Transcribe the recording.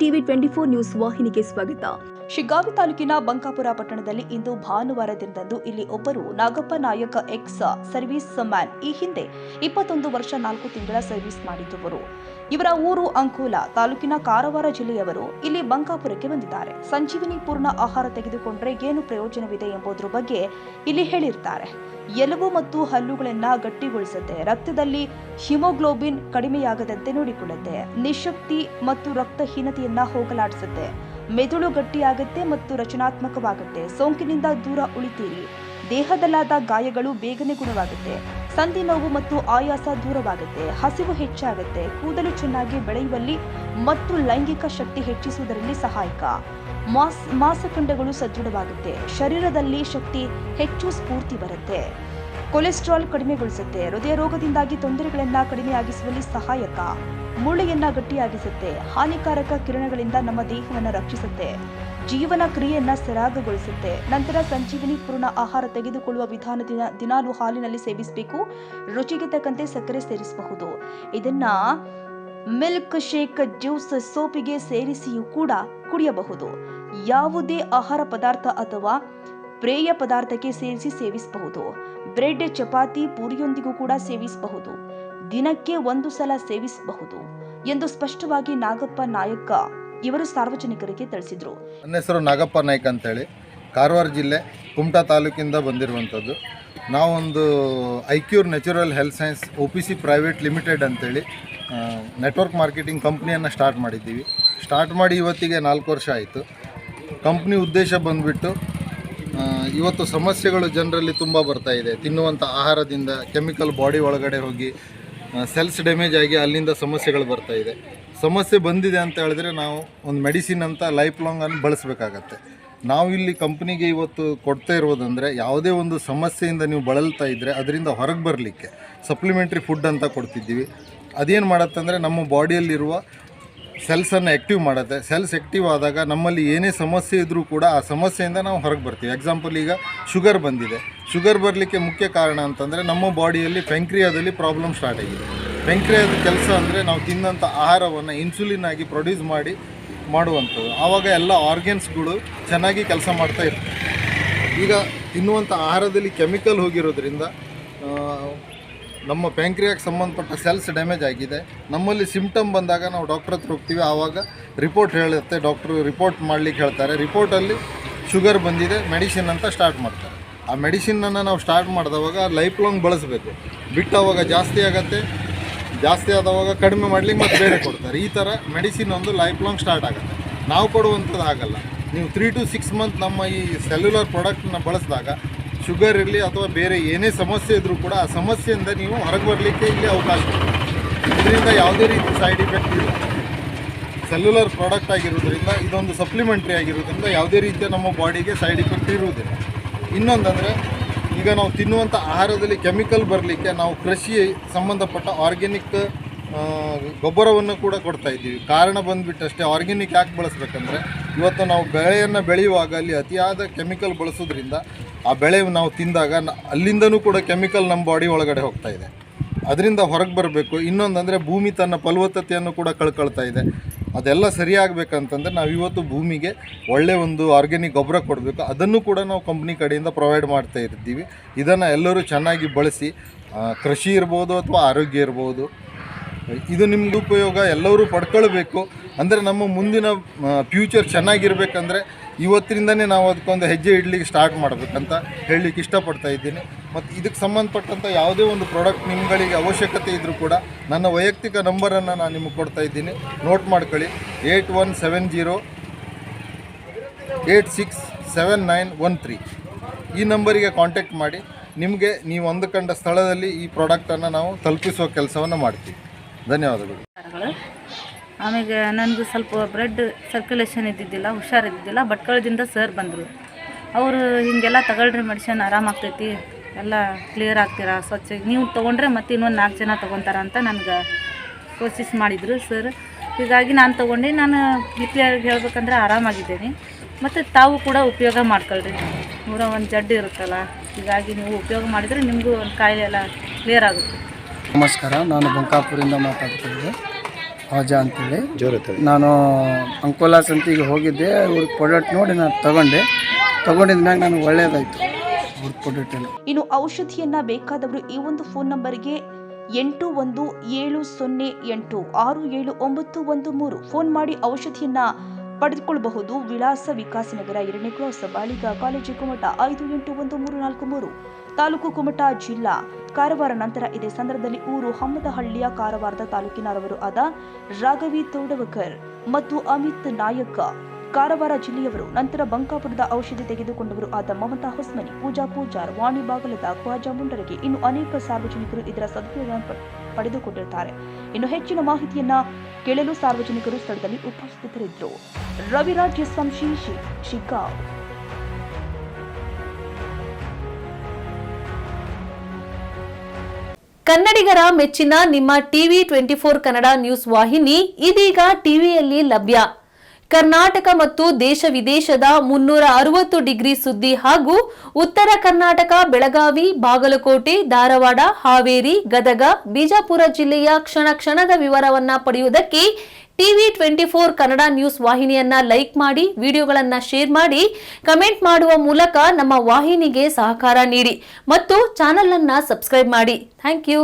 TV 24 news ವಾಹಿನಿಗೆ ಸ್ವಾಗತ. ಶಿಗ್ಗಾವಿ ತಾಲೂಕಿನ ಬಂಕಾಪುರ ಪಟ್ಟಣದಲ್ಲಿ ಇಂದು ಭಾನುವಾರ ದಿನದಂದು ಇಲ್ಲಿ ಒಬ್ಬರು ನಾಗಪ್ಪ ನಾಯಕ ಎಕ್ಸ್ ಸರ್ವಿಸ್ ಮ್ಯಾನ್ ಈ ಹಿಂದೆ 21 ವರ್ಷ 4 ತಿಂಗಳ ಸರ್ವಿಸ್ ಮಾಡಿದ್ದವರು. ಇವರ ಊರು ಅಂಕೋಲ ತಾಲೂಕಿನ ಕಾರವಾರ ಜಿಲ್ಲೆಯವರು ಇಲ್ಲಿ ಬಂಕಾಪುರಕ್ಕೆ ಬಂದಿದ್ದಾರೆ. ಸಂಜೀವಿನಿ ಪೂರ್ಣ ಆಹಾರ ತೆಗೆದುಕೊಂಡ್ರೆ ಏನು ಪ್ರಯೋಜನವಿದೆ ಎಂಬುದರ ಬಗ್ಗೆ ಇಲ್ಲಿ ಹೇಳಿರ್ತಾರೆ. ಎಲುಬು ಮತ್ತು ಹಲ್ಲುಗಳನ್ನ ಗಟ್ಟಿಗೊಳಿಸುತ್ತೆ, ರಕ್ತದಲ್ಲಿ ಹಿಮೋಗ್ಲೋಬಿನ್ ಕಡಿಮೆಯಾಗದಂತೆ ನೋಡಿಕೊಳ್ಳುತ್ತೆ, ನಿಶಕ್ತಿ ಮತ್ತು ರಕ್ತಹೀನತೆಯನ್ನ ಹೋಗಲಾಡಿಸುತ್ತೆ, ಮೆದುಳು ಗಟ್ಟಿಯಾಗುತ್ತೆ ಮತ್ತು ರಚನಾತ್ಮಕವಾಗುತ್ತೆ, ಸೋಂಕಿನಿಂದ ದೂರ ಉಳಿತೀರಿ, ದೇಹದಲ್ಲಾದ ಗಾಯಗಳು ಬೇಗನೆ ಗುಣವಾಗುತ್ತೆ, ಸಂಧಿ ನೋವು ಮತ್ತು ಆಯಾಸ ದೂರವಾಗುತ್ತೆ, ಹಸಿವು ಹೆಚ್ಚಾಗುತ್ತೆ, ಕೂದಲು ಚೆನ್ನಾಗಿ ಬೆಳೆಯುವಲ್ಲಿ ಮತ್ತು ಲೈಂಗಿಕ ಶಕ್ತಿ ಹೆಚ್ಚಿಸುವುದರಲ್ಲಿ ಸಹಾಯಕ, ಮಾಂಸಖಂಡಗಳು ಸದೃಢವಾಗುತ್ತೆ, ಶರೀರದಲ್ಲಿ ಶಕ್ತಿ ಹೆಚ್ಚು ಸ್ಫೂರ್ತಿ ಬರುತ್ತೆ, ಕೊಲೆಸ್ಟ್ರಾಲ್ ಕಡಿಮೆಗೊಳಿಸುತ್ತೆ, ಹೃದಯ ರೋಗದಿಂದಾಗಿ ತೊಂದರೆಗಳನ್ನು ಕಡಿಮೆಯಾಗಿಸುವಲ್ಲಿ ಸಹಾಯಕ, ಮೂಳೆಯನ್ನ ಗಟ್ಟಿಯಾಗಿಸುತ್ತೆ, ಹಾನಿಕಾರಕ ಕಿರಣಗಳಿಂದ ನಮ್ಮ ದೇಹವನ್ನು ರಕ್ಷಿಸುತ್ತೆ, ಜೀವನ ಕ್ರಿಯೆಯನ್ನ ಸರಾಗಗೊಳಿಸುತ್ತೆ. ನಂತರ ಸಂಜೀವಿನಿ ಪೂರ್ಣ ಆಹಾರ ತೆಗೆದುಕೊಳ್ಳುವ ವಿಧಾನ ದಿನಾಲು ಹಾಲಿನಲ್ಲಿ ಸೇವಿಸಬೇಕು. ರುಚಿಗೆ ತಕ್ಕಂತೆ ಸಕ್ಕರೆ ಸೇರಿಸಬಹುದು. ಇದನ್ನ ಮಿಲ್ಕ್ ಶೇಕ್, ಜ್ಯೂಸ್, ಸೋಪಿಗೆ ಸೇರಿಸಿಯೂ ಕೂಡ ಕುಡಿಯಬಹುದು. ಯಾವುದೇ ಆಹಾರ ಪದಾರ್ಥ ಅಥವಾ ಪೇಯ ಪದಾರ್ಥಕ್ಕೆ ಸೇರಿಸಿ ಸೇವಿಸಬಹುದು. ಬ್ರೆಡ್, ಚಪಾತಿ, ಪೂರಿಯೊಂದಿಗೂ ಕೂಡ ಸೇವಿಸಬಹುದು. ದಿನಕ್ಕೆ 1 ಸಲ ಸೇವಿಸಬಹುದು ಎಂದು ಸ್ಪಷ್ಟವಾಗಿ ನಾಗಪ್ಪ ನಾಯಕ ಇವರು ಸಾರ್ವಜನಿಕರಿಗೆ ತಿಳಿಸಿದರು. ನನ್ನ ಹೆಸರು ನಾಗಪ್ಪ ನಾಯ್ಕ ಅಂತೇಳಿ, ಕಾರವಾರ ಜಿಲ್ಲೆ ಕುಮಟಾ ತಾಲೂಕಿಂದ ಬಂದಿರುವಂಥದ್ದು. ನಾವೊಂದು iCure natural health science OPC private limited ಅಂತೇಳಿ ನೆಟ್ವರ್ಕ್ ಮಾರ್ಕೆಟಿಂಗ್ ಕಂಪ್ನಿಯನ್ನು ಸ್ಟಾರ್ಟ್ ಮಾಡಿದ್ದೀವಿ. ಸ್ಟಾರ್ಟ್ ಮಾಡಿ ಇವತ್ತಿಗೆ 4 ವರ್ಷ ಆಯಿತು. ಕಂಪ್ನಿ ಉದ್ದೇಶ ಬಂದುಬಿಟ್ಟು ಇವತ್ತು ಸಮಸ್ಯೆಗಳು ಜನರಲ್ಲಿ ತುಂಬ ಬರ್ತಾ ಇದೆ. ತಿನ್ನುವಂಥ ಆಹಾರದಿಂದ ಕೆಮಿಕಲ್ ಬಾಡಿ ಒಳಗಡೆ ಹೋಗಿ ಸೆಲ್ಸ್ ಡ್ಯಾಮೇಜ್ ಆಗಿ ಅಲ್ಲಿಂದ ಸಮಸ್ಯೆಗಳು ಬರ್ತಾ ಇದೆ. ಸಮಸ್ಯೆ ಬಂದಿದೆ ಅಂತ ಹೇಳಿದ್ರೆ ನಾವು ಒಂದು ಮೆಡಿಸಿನ್ ಅಂತ ಲೈಫ್ ಲಾಂಗ್ ಅನ್ನು ಬಳಸಬೇಕಾಗತ್ತೆ. ನಾವು ಇಲ್ಲಿ ಕಂಪ್ನಿಗೆ ಇವತ್ತು ಕೊಡ್ತಾ ಇರೋದಂದರೆ ಯಾವುದೇ ಒಂದು ಸಮಸ್ಯೆಯಿಂದ ನೀವು ಬಳಲ್ತಾ ಇದ್ದರೆ ಅದರಿಂದ ಹೊರಗೆ ಬರಲಿಕ್ಕೆ ಸಪ್ಲಿಮೆಂಟ್ರಿ ಫುಡ್ ಅಂತ ಕೊಡ್ತಿದ್ದೀವಿ. ಅದೇನು ಮಾಡುತ್ತಂದರೆ ನಮ್ಮ ಬಾಡಿಯಲ್ಲಿರುವ ಸೆಲ್ಸನ್ನು ಆ್ಯಕ್ಟಿವ್ ಮಾಡುತ್ತೆ. ಸೆಲ್ಸ್ ಆ್ಯಕ್ಟಿವ್ ಆದಾಗ ನಮ್ಮಲ್ಲಿ ಏನೇ ಸಮಸ್ಯೆ ಇದ್ದರೂ ಕೂಡ ಆ ಸಮಸ್ಯೆಯಿಂದ ನಾವು ಹೊರಗೆ ಬರ್ತೀವಿ. ಎಕ್ಸಾಂಪಲ್, ಈಗ ಶುಗರ್ ಬಂದಿದೆ. ಶುಗರ್ ಬರಲಿಕ್ಕೆ ಮುಖ್ಯ ಕಾರಣ ಅಂತಂದರೆ ನಮ್ಮ ಬಾಡಿಯಲ್ಲಿ ಪೆಂಕ್ರಿಯಾದಲ್ಲಿ ಪ್ರಾಬ್ಲಮ್ ಸ್ಟಾರ್ಟ್ ಆಗಿದೆ. ಪೆಂಕ್ರಿಯಾದ ಕೆಲಸ ಅಂದರೆ ನಾವು ತಿನ್ನಂಥ ಆಹಾರವನ್ನು ಇನ್ಸುಲಿನ್ ಆಗಿ ಪ್ರೊಡ್ಯೂಸ್ ಮಾಡುವಂಥದ್ದು. ಆವಾಗ ಎಲ್ಲ ಆರ್ಗನ್ಸ್ಗಳು ಚೆನ್ನಾಗಿ ಕೆಲಸ ಮಾಡ್ತಾ ಇರ್ತವೆ. ಈಗ ತಿನ್ನುವಂಥ ಆಹಾರದಲ್ಲಿ ಕೆಮಿಕಲ್ ಹೋಗಿರೋದ್ರಿಂದ ನಮ್ಮ ಪ್ಯಾಂಕ್ರಿಯಾಗೆ ಸಂಬಂಧಪಟ್ಟ ಸೆಲ್ಸ್ ಡ್ಯಾಮೇಜ್ ಆಗಿದೆ. ನಮ್ಮಲ್ಲಿ ಸಿಂಪ್ಟಮ್ ಬಂದಾಗ ನಾವು ಡಾಕ್ಟ್ರ್ ಹತ್ರ ಹೋಗ್ತೀವಿ. ಆವಾಗ ರಿಪೋರ್ಟ್ ಹೇಳುತ್ತೆ, ಡಾಕ್ಟ್ರು ರಿಪೋರ್ಟ್ ಮಾಡಲಿಕ್ಕೆ ಹೇಳ್ತಾರೆ. ರಿಪೋರ್ಟಲ್ಲಿ ಶುಗರ್ ಬಂದಿದೆ, ಮೆಡಿಸಿನ್ ಅಂತ ಸ್ಟಾರ್ಟ್ ಮಾಡ್ತಾರೆ. ಆ ಮೆಡಿಸಿನನ್ನು ನಾವು ಸ್ಟಾರ್ಟ್ ಮಾಡಿದವಾಗ ಲೈಫ್ ಲಾಂಗ್ ಬಳಸಬೇಕು. ಬಿಟ್ಟವಾಗ ಜಾಸ್ತಿ ಆಗುತ್ತೆ, ಜಾಸ್ತಿ ಆದವಾಗ ಕಡಿಮೆ ಮಾಡಲಿಕ್ಕೆ ಮತ್ತೆ ಬೇರೆ ಕೊಡ್ತಾರೆ. ಈ ಥರ ಮೆಡಿಸಿನ್ ಒಂದು ಲೈಫ್ ಲಾಂಗ್ ಸ್ಟಾರ್ಟ್ ಆಗುತ್ತೆ. ನಾವು ಕೊಡುವಂಥದ್ದು ಆಗಲ್ಲ. ನೀವು 3 to 6 ಮಂತ್ ನಮ್ಮ ಈ ಸೆಲ್ಯುಲರ್ ಪ್ರಾಡಕ್ಟನ್ನ ಬಳಸಿದಾಗ ಶುಗರ್ ಇರಲಿ ಅಥವಾ ಬೇರೆ ಏನೇ ಸಮಸ್ಯೆ ಇದ್ದರೂ ಕೂಡ ಆ ಸಮಸ್ಯೆಯಿಂದ ನೀವು ಹೊರಗೆ ಬರಲಿಕ್ಕೆ ಇಲ್ಲಿ ಅವಕಾಶ ಇದೆ. ಇದರಿಂದ ಯಾವುದೇ ರೀತಿ ಸೈಡ್ ಎಫೆಕ್ಟ್ ಇಲ್ಲ. ಸೆಲ್ಯುಲರ್ ಪ್ರಾಡಕ್ಟ್ ಆಗಿರೋದ್ರಿಂದ ಇದೊಂದು ಸಪ್ಲಿಮೆಂಟ್ರಿ ಆಗಿರೋದ್ರಿಂದ ಯಾವುದೇ ರೀತಿಯ ನಮ್ಮ ಬಾಡಿಗೆ ಸೈಡ್ ಎಫೆಕ್ಟ್ ಇರುವುದಿಲ್ಲ. ಇನ್ನೊಂದಂದರೆ, ಈಗ ನಾವು ತಿನ್ನುವಂಥ ಆಹಾರದಲ್ಲಿ ಕೆಮಿಕಲ್ ಬರಲಿಕ್ಕೆ ನಾವು ಕೃಷಿ ಸಂಬಂಧಪಟ್ಟ ಆರ್ಗ್ಯಾನಿಕ್ ಗೊಬ್ಬರವನ್ನು ಕೂಡ ಕೊಡ್ತಾ ಇದ್ದೀವಿ. ಕಾರಣ ಬಂದುಬಿಟ್ಟಷ್ಟೇ ಆರ್ಗ್ಯಾನಿಕ್ ಯಾಕೆ ಬಳಸಬೇಕಂದ್ರೆ, ಇವತ್ತು ನಾವು ಬೆಳೆಯನ್ನು ಬೆಳೆಯುವಾಗ ಅಲ್ಲಿ ಅತಿಯಾದ ಕೆಮಿಕಲ್ ಬಳಸೋದ್ರಿಂದ ಆ ಬೆಳೆ ನಾವು ತಿಂದಾಗ ಅಲ್ಲಿಂದನೂ ಕೂಡ ಕೆಮಿಕಲ್ ನಮ್ಮ ಬಾಡಿ ಒಳಗಡೆ ಹೋಗ್ತಾ ಇದೆ. ಅದರಿಂದ ಹೊರಗೆ ಬರಬೇಕು. ಇನ್ನೊಂದಂದರೆ, ಭೂಮಿ ತನ್ನ ಫಲವತ್ತತೆಯನ್ನು ಕೂಡ ಕಳ್ಕೊಳ್ತಾ ಇದೆ. ಅದೆಲ್ಲ ಸರಿಯಾಗಬೇಕಂತಂದರೆ ನಾವು ಇವತ್ತು ಭೂಮಿಗೆ ಒಳ್ಳೆಯ ಒಂದು ಆರ್ಗ್ಯಾನಿಕ್ ಗೊಬ್ಬರ ಕೊಡಬೇಕು. ಅದನ್ನು ಕೂಡ ನಾವು ಕಂಪ್ನಿ ಕಡೆಯಿಂದ ಪ್ರೊವೈಡ್ ಮಾಡ್ತಾ ಇರ್ತೀವಿ. ಇದನ್ನು ಎಲ್ಲರೂ ಚೆನ್ನಾಗಿ ಬಳಸಿ, ಕೃಷಿ ಇರ್ಬೋದು ಅಥವಾ ಆರೋಗ್ಯ ಇರ್ಬೋದು, ಇದು ನಿಮ್ಮದು ಉಪಯೋಗ ಎಲ್ಲರೂ ಪಡ್ಕೊಳ್ಬೇಕು. ಅಂದರೆ ನಮ್ಮ ಮುಂದಿನ ಫ್ಯೂಚರ್ ಚೆನ್ನಾಗಿರ್ಬೇಕಂದ್ರೆ ಇವತ್ತಿನಿಂದನೇ ನಾವು ಅದಕ್ಕೊಂದು ಹೆಜ್ಜೆ ಇಡಲಿಕ್ಕೆ ಸ್ಟಾರ್ಟ್ ಮಾಡಬೇಕಂತ ಹೇಳಲಿಕ್ಕೆ ಇಷ್ಟಪಡ್ತಾ ಇದ್ದೀನಿ. ಮತ್ತು ಇದಕ್ಕೆ ಸಂಬಂಧಪಟ್ಟಂಥ ಯಾವುದೇ ಒಂದು ಪ್ರಾಡಕ್ಟ್ ನಿಮ್ಗಳಿಗೆ ಅವಶ್ಯಕತೆ ಇದ್ದರೂ ಕೂಡ ನನ್ನ ವೈಯಕ್ತಿಕ ನಂಬರನ್ನು ನಾನು ನಿಮಗೆ ಕೊಡ್ತಾ ಇದ್ದೀನಿ, ನೋಟ್ ಮಾಡ್ಕೊಳ್ಳಿ. 8170867913 ಈ ನಂಬರಿಗೆ ಕಾಂಟ್ಯಾಕ್ಟ್ ಮಾಡಿ. ನಿಮಗೆ ನೀವು ಅಂದುಕೊಂಡ ಸ್ಥಳದಲ್ಲಿ ಈ ಪ್ರಾಡಕ್ಟನ್ನು ನಾವು ತಲುಪಿಸುವ ಕೆಲಸವನ್ನು ಮಾಡ್ತೀವಿ. ಧನ್ಯವಾದಗಳು. ಆಮೇಲೆ ನನಗೂ ಸ್ವಲ್ಪ ಬ್ಲಡ್ ಸರ್ಕ್ಯುಲೇಷನ್ ಇದ್ದಿದ್ದಿಲ್ಲ, ಹುಷಾರಿದ್ದಿದ್ದಿಲ್ಲ. ಭಟ್ಕಳದಿಂದ ಸರ್ ಬಂದರು. ಅವರು ಹೀಗೆಲ್ಲ ತಗೊಳ್ರಿ, ಮೆಡಿಷನ್ ಆರಾಮಾಗ್ತೈತಿ, ಎಲ್ಲ ಕ್ಲಿಯರ್ ಆಗ್ತೀರಾ, ಸ್ವಚ್ಛ ನೀವು ತೊಗೊಂಡ್ರೆ ಮತ್ತೆ ಇನ್ನೊಂದು 4 ಜನ ತೊಗೊತಾರ ಅಂತ ನನಗೆ ಕೋಶಿಸ್ ಮಾಡಿದರು ಸರ್. ಹೀಗಾಗಿ ನಾನು ತೊಗೊಂಡು ನಾನು ಕ್ಲಿಯರ್ ಹೇಳ್ಬೇಕಂದ್ರೆ ಆರಾಮಾಗಿದ್ದೇನೆ. ಮತ್ತು ತಾವು ಕೂಡ ಉಪಯೋಗ ಮಾಡ್ಕೊಳ್ರಿ. 101 ಜಡ್ಡು ಇರುತ್ತಲ್ಲ, ಹೀಗಾಗಿ ನೀವು ಉಪಯೋಗ ಮಾಡಿದರೆ ನಿಮಗೂ ಒಂದು ಕಾಯಿಲೆ ಎಲ್ಲ ಕ್ಲಿಯರ್ ಆಗುತ್ತೆ. ನಮಸ್ಕಾರ, ನಾನು ಬಂಕಾಪುರಿಂದ ಮಾತಾಡ್ತಿದ್ದೆ. ಅಜಾ ಅಂತೇಳಿ. ನಾನು ಅಂಕೋಲಾ ಸಂತಿಗೆ ಹೋಗಿದ್ದೆ. ಅವ್ರ ಪ್ರಾಡಕ್ಟ್ ನೋಡಿ ನಾನು ತಗೊಂಡಿದ್ಮ್ಯಾಗ ನನಗೆ ಒಳ್ಳೆಯದಾಯಿತು ಅವ್ರ ಪ್ರಾಡಕ್ಟ್ ಎಲ್ಲ. ಇನ್ನು ಔಷಧಿಯನ್ನ ಬೇಕಾದವರು ಈ ಒಂದು ಫೋನ್ ನಂಬರ್ಗೆ 8170867913 ಫೋನ್ ಮಾಡಿ ಔಷಧಿಯನ್ನ ಪಡೆದುಕೊಳ್ಳಬಹುದು. ವಿಳಾಸ ವಿಕಾಸನಗರ 2ನೇ ಕ್ರಾಸ್, ಬಾಳಿಗ ಕಾಲೇಜು, ಕುಮಟ 581343, ತಾಲೂಕು ಕುಮಟ, ಜಿಲ್ಲಾ ಕಾರವಾರ. ನಂತರ ಇದೇ ಸಂದರ್ಭದಲ್ಲಿ ಊರು ಹಮ್ಮದಹಳ್ಳಿಯ ಕಾರವಾರದ ತಾಲೂಕಿನವರು ಆದ ರಾಘವಿ ತೋಡವಕರ್ ಮತ್ತು ಅಮಿತ್ ನಾಯಕ್ ಕಾರವಾರ ಜಿಲ್ಲೆಯವರು. ನಂತರ ಬಂಕಾಪುರದ ಔಷಧಿ ತೆಗೆದುಕೊಂಡವರು ಆದ ಮಮತಾ ಹೊಸ್ಮನಿ, ಪೂಜಾ ಪೂಜಾರ್, ವಾಣಿ ಬಾಗಲದ, ಖ್ವಾಜಾ ಮುಂಡರಗಿ. ಇನ್ನು ಅನೇಕ ಸಾರ್ವಜನಿಕರು ಇದರ ಸದುಪಯೋಗ ಪಡೆದುಕೊಂಡಿರುತ್ತಾರೆ. ಇನ್ನು ಹೆಚ್ಚಿನ ಮಾಹಿತಿಯನ್ನ ಕೇಳಲು ಸಾರ್ವಜನಿಕರು ಸ್ಥಳದಲ್ಲಿ ಉಪಸ್ಥಿತರಿದ್ದರು. ರವಿರಾಜ್ ಸಂಶಿ, ಶಿಗ್ಗಾಂವ್. ಕನ್ನಡಿಗರ ಮೆಚ್ಚಿನ ನಿಮ್ಮ ಟಿವಿ 24 ಕನ್ನಡ ನ್ಯೂಸ್ ವಾಹಿನಿ ಇದೀಗ ಟಿವಿಯಲ್ಲಿ ಲಭ್ಯ. ಕರ್ನಾಟಕ ಮತ್ತು ದೇಶ ವಿದೇಶದ 360 ಡಿಗ್ರಿ ಸುದ್ದಿ ಹಾಗೂ ಉತ್ತರ ಕರ್ನಾಟಕ, ಬೆಳಗಾವಿ, ಬಾಗಲಕೋಟೆ, ಧಾರವಾಡ, ಹಾವೇರಿ, ಗದಗ, ಬಿಜಾಪುರ ಜಿಲ್ಲೆಯ ಕ್ಷಣ ಕ್ಷಣದ ವಿವರವನ್ನ ಪಡೆಯುವುದಕ್ಕೆ ಟಿವಿ 24 ಕನ್ನಡ ನ್ಯೂಸ್ ವಾಹಿನಿಯನ್ನ ಲೈಕ್ ಮಾಡಿ, ವಿಡಿಯೋಗಳನ್ನ ಶೇರ್ ಮಾಡಿ, ಕಮೆಂಟ್ ಮಾಡುವ ಮೂಲಕ ನಮ್ಮ ವಾಹಿನಿಗೆ ಸಹಕಾರ ನೀಡಿ ಮತ್ತು ಚಾನೆಲ್ ಅನ್ನ ಸಬ್ಸ್ಕ್ರೈಬ್ ಮಾಡಿ. Thank you.